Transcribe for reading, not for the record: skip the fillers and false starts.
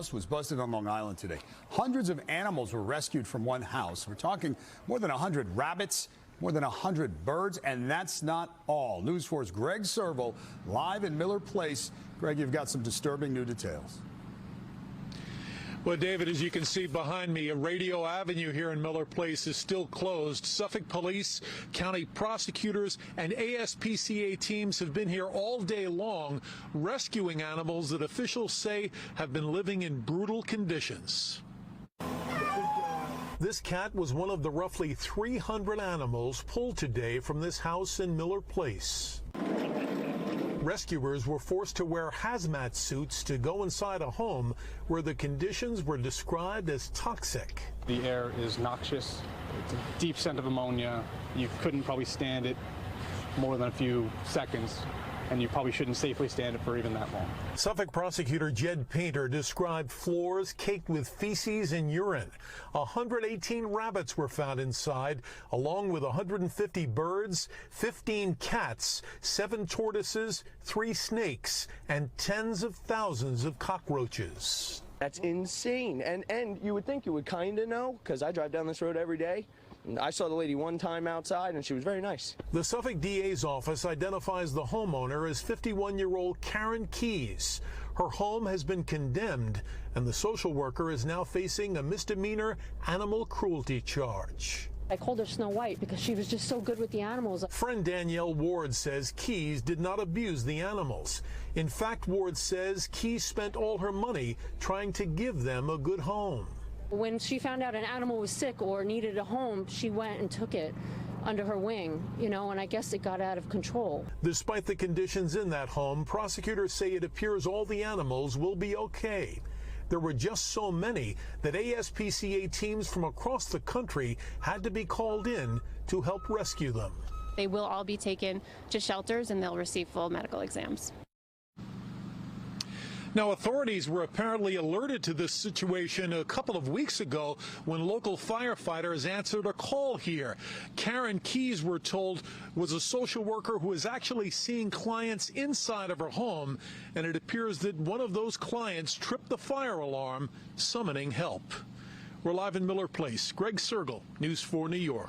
Was busted on Long Island today. Hundreds of animals were rescued from one house. We're talking more than 100 rabbits, more than 100 birds, and that's not all. News 4's Greg Serval live in Miller Place. Greg, you've got some disturbing new details. Well, David, as you can see behind me, Radio Avenue here in Miller Place is still closed. Suffolk police, county prosecutors, and aspca teams have been here all day long rescuing animals that officials say have been living in brutal conditions. This cat was one of the roughly 300 animals pulled today from this house in Miller Place. Rescuers were forced to wear hazmat suits to go inside a home where the conditions were described as toxic. The air is noxious. It's a deep scent of ammonia. You couldn't probably stand it more than a few seconds, and you probably shouldn't safely stand it for even that long. Suffolk prosecutor Jed Painter described floors caked with feces and urine. 118 rabbits were found inside, along with 150 birds, 15 cats, 7 tortoises, 3 snakes, and tens of thousands of cockroaches. That's insane. And you would think you would kind of know, because I drive down this road every day. I saw the lady one time outside, and she was very nice. The Suffolk DA's office identifies the homeowner as 51-year-old Karen Keys. Her home has been condemned, and the social worker is now facing a misdemeanor animal cruelty charge. I called her Snow White because she was just so good with the animals. Friend Danielle Ward says Keys did not abuse the animals. In fact, Ward says Keys spent all her money trying to give them a good home. When she found out an animal was sick or needed a home, she went and took it under her wing, and I guess it got out of control. Despite the conditions in that home, prosecutors say it appears all the animals will be okay. There were just so many that aspca teams from across the country had to be called in to help rescue them. They will all be taken to shelters and they'll receive full medical exams. Now, authorities were apparently alerted to this situation a couple of weeks ago when local firefighters answered a call here. Karen Keys, we're told, was a social worker who was actually seeing clients inside of her home, and it appears that one of those clients tripped the fire alarm, summoning help. We're live in Miller Place. Greg Serval, News 4 New York.